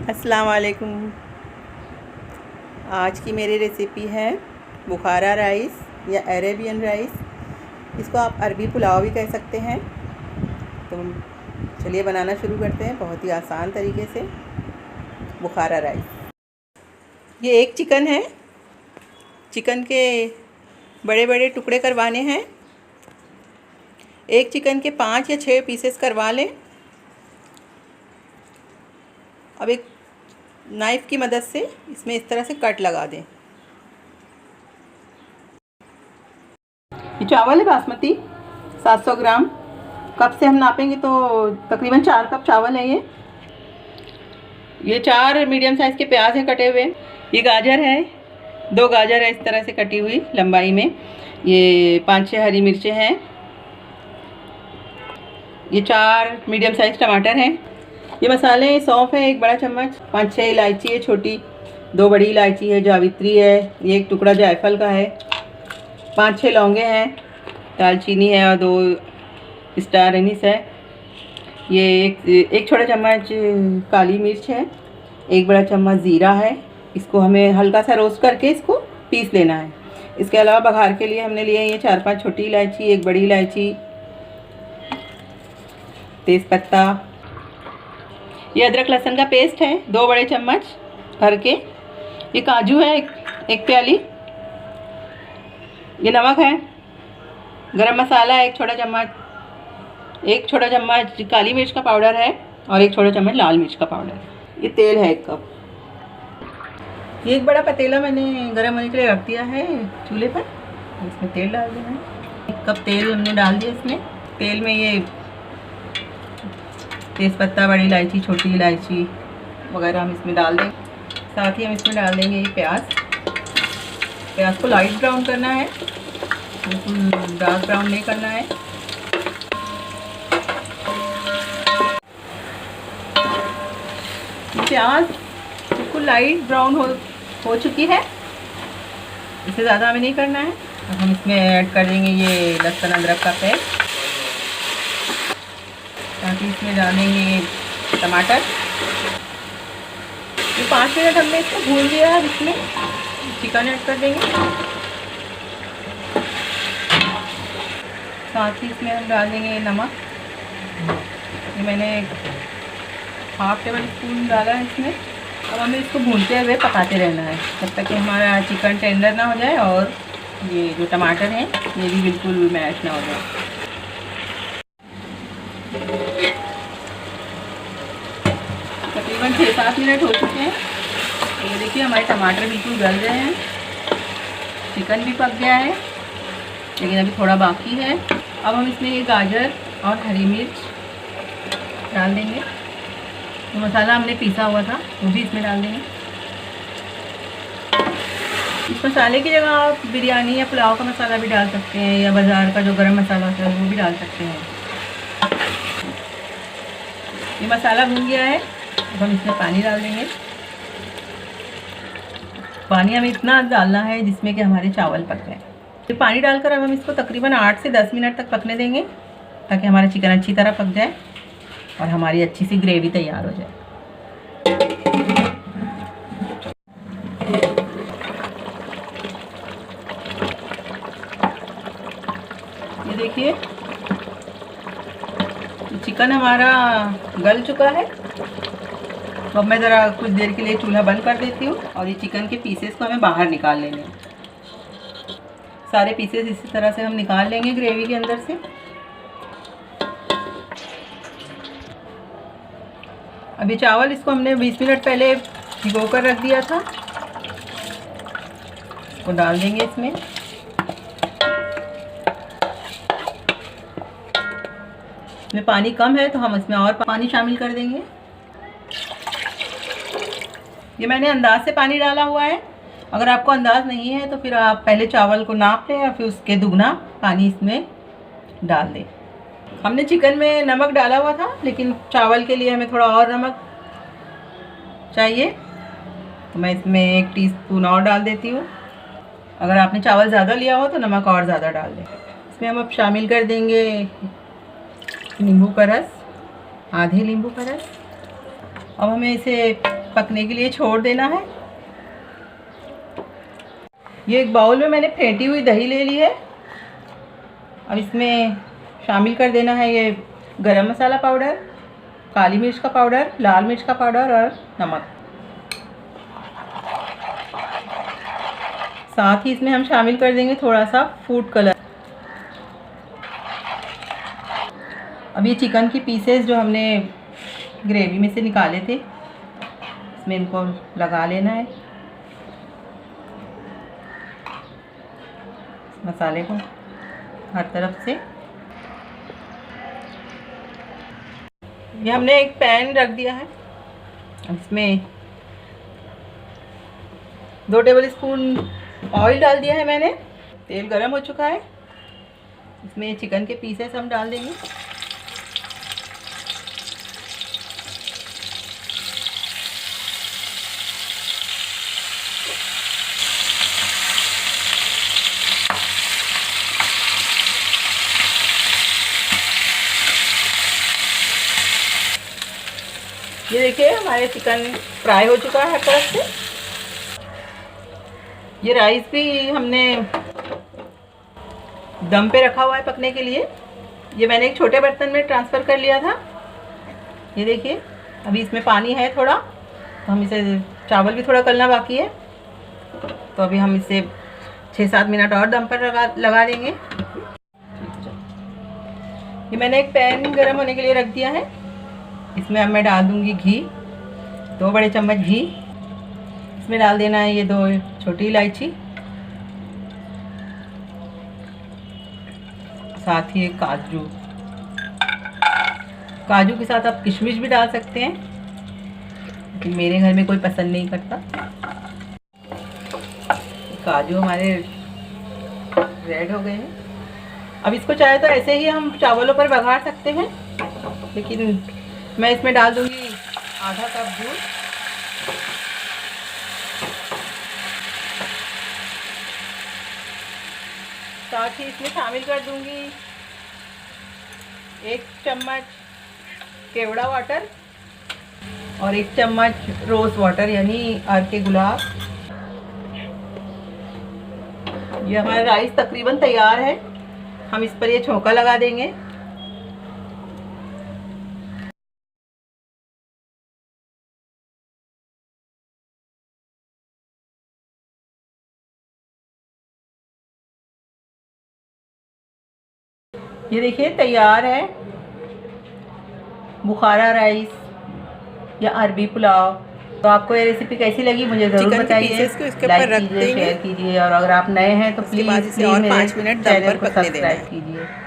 अस्सलाम वालेकुम। आज की मेरी रेसिपी है बुखारा राइस या अरेबियन राइस। इसको आप अरबी पुलाव भी कह सकते हैं। तो चलिए बनाना शुरू करते हैं बहुत ही आसान तरीके से बुखारा राइस। ये एक चिकन है। चिकन के बड़े बड़े टुकड़े करवाने हैं। एक चिकन के 5 या 6 पीसेस करवा लें। अब एक नाइफ़ की मदद से इसमें इस तरह से कट लगा दें। ये चावल है बासमती 700 ग्राम। कप से हम नापेंगे तो तकरीबन 4 कप चावल है। ये 4 मीडियम साइज़ के प्याज हैं कटे हुए। ये गाजर है, 2 गाजर है इस तरह से कटी हुई लंबाई में। ये 5-6 हरी मिर्चें हैं। ये 4 मीडियम साइज़ टमाटर हैं। ये मसाले सौंफ है 1 बड़ा चम्मच, 5-6 इलायची है छोटी, 2 बड़ी इलायची है, जावित्री है, ये 1 टुकड़ा जायफल का है, 5-6 लौंगे हैं, दालचीनी है और 2 स्टार एनिस है। ये एक छोटा चम्मच काली मिर्च है, 1 बड़ा चम्मच ज़ीरा है। इसको हमें हल्का सा रोस्ट करके इसको पीस लेना है। इसके अलावा बघार के लिए हमने लिए ये 4-5 छोटी इलायची, 1 बड़ी इलायची, तेज़पत्ता। ये अदरक लहसुन का पेस्ट है 2 बड़े चम्मच भर के। ये काजू है एक प्याली। ये नमक है। गरम मसाला है 1 छोटा चम्मच, 1 छोटा चम्मच काली मिर्च का पाउडर है और 1 छोटा चम्मच लाल मिर्च का पाउडर। ये तेल है 1 कप। ये एक बड़ा पतीला मैंने गरम होने के लिए रख दिया है चूल्हे पर। इसमें तेल डाल देना है। 1 कप तेल हमने डाल दिया इसमें। तेल में ये तेज़पत्ता, बड़ी इलायची, छोटी इलायची वगैरह हम इसमें डाल देंगे। साथ ही हम इसमें डाल देंगे ये प्याज। प्याज को लाइट ब्राउन करना है, बिल्कुल डार्क ब्राउन नहीं करना है। प्याज बिल्कुल लाइट ब्राउन हो चुकी है। इससे ज़्यादा हमें नहीं करना है। अब हम इसमें ऐड कर देंगे ये लहसुन अदरक का पेस्ट। साथ ही इसमें डालेंगे टमाटर। ये 5 मिनट हमने इसको भून लिया है। इसमें चिकन ऐड कर देंगे। साथ ही इसमें हम डाल देंगे नमक। ये मैंने 1/2 टेबल स्पून डाला है इसमें। अब हमें इसको भूनते हुए पकाते रहना है जब तक कि हमारा चिकन टेंडर ना हो जाए और ये जो टमाटर हैं ये भी बिल्कुल मैश ना हो जाए। तकरीबन 6-7 मिनट हो चुके हैं। ये देखिए हमारे टमाटर बिल्कुल गल गए हैं। चिकन भी पक गया है लेकिन अभी थोड़ा बाकी है। अब हम इसमें ये गाजर और हरी मिर्च डाल देंगे। तो मसाला हमने पीसा हुआ था वो भी इसमें डाल देंगे। इस मसाले की जगह आप बिरयानी या पुलाव का मसाला भी डाल सकते हैं या बाज़ार का जो गरम मसाला होता है वो भी डाल सकते हैं। ये मसाला भून गया है। अब हम इसमें पानी डाल देंगे। पानी हमें इतना डालना है जिसमें कि हमारे चावल पक जाए। तो पानी डालकर अब हम इसको तकरीबन 8 से 10 मिनट तक पकने देंगे ताकि हमारा चिकन अच्छी तरह पक जाए और हमारी अच्छी सी ग्रेवी तैयार हो जाए। ये देखिए चिकन हमारा गल चुका है। तो अब मैं ज़रा कुछ देर के लिए चूल्हा बंद कर देती हूँ और ये चिकन के पीसेस को हमें बाहर निकाल लेने हैं। सारे पीसेस इसी तरह से हम निकाल लेंगे ग्रेवी के अंदर से। अभी चावल इसको हमने 20 मिनट पहले भिगो कर रख दिया था। इसको डाल देंगे इसमें। इसमें पानी कम है तो हम इसमें और पानी शामिल कर देंगे। ये मैंने अंदाज से पानी डाला हुआ है। अगर आपको अंदाज़ नहीं है तो फिर आप पहले चावल को नाप लें और फिर उसके दुगना पानी इसमें डाल दें। हमने चिकन में नमक डाला हुआ था लेकिन चावल के लिए हमें थोड़ा और नमक चाहिए तो मैं इसमें 1 टीस्पून और डाल देती हूँ। अगर आपने चावल ज़्यादा लिया हो तो नमक और ज़्यादा डाल दें। इसमें हम अब शामिल कर देंगे नींबू का रस, आधे नींबू का रस। अब हमें इसे पकने के लिए छोड़ देना है। ये एक बाउल में मैंने फेंटी हुई दही ले ली है। अब इसमें शामिल कर देना है ये गरम मसाला पाउडर, काली मिर्च का पाउडर, लाल मिर्च का पाउडर और नमक। साथ ही इसमें हम शामिल कर देंगे थोड़ा सा फूड कलर। अब ये चिकन की पीसेस जो हमने ग्रेवी में से निकाले थे, इसमें इनको लगा लेना है, मसाले को हर तरफ से। ये हमने एक पैन रख दिया है, इसमें 2 टेबल स्पून ऑयल डाल दिया है मैंने। तेल गरम हो चुका है, इसमें चिकन के पीसेस हम डाल देंगे। ये देखिए हमारे चिकन फ्राई हो चुका है हर तरफ से। ये राइस भी हमने दम पे रखा हुआ है पकने के लिए। ये मैंने एक छोटे बर्तन में ट्रांसफ़र कर लिया था। ये देखिए अभी इसमें पानी है थोड़ा, तो हम इसे, चावल भी थोड़ा गलना बाकी है, तो अभी हम इसे 6-7 मिनट और दम पर लगा देंगे। ये मैंने एक पैन गरम होने के लिए रख दिया है। इसमें अब मैं डाल दूंगी घी, 2 बड़े चम्मच घी। इसमें डाल देना है ये 2 छोटी इलायची, साथ ही एक काजू। काजू के साथ आप किशमिश भी डाल सकते हैं, लेकिन मेरे घर में कोई पसंद नहीं करता। काजू हमारे रेड हो गए हैं। अब इसको चाहे तो ऐसे ही हम चावलों पर बघार सकते हैं, लेकिन मैं इसमें डाल दूंगी आधा कप दूध, साथ ही इसमें शामिल कर दूंगी 1 चम्मच केवड़ा वाटर और 1 चम्मच रोज़ वाटर यानी अर्क के गुलाब। ये हमारा राइस तकरीबन तैयार है। हम इस पर ये छोंका लगा देंगे। ये देखिए तैयार है बुखारा राइस या अरबी पुलाव। तो आपको ये रेसिपी कैसी लगी मुझे ज़रूर बताइए। लाइक कीजिए, शेयर कीजिए, और अगर आप नए हैं तो प्लीज़ मेरे चैनल को सब्सक्राइब कीजिए।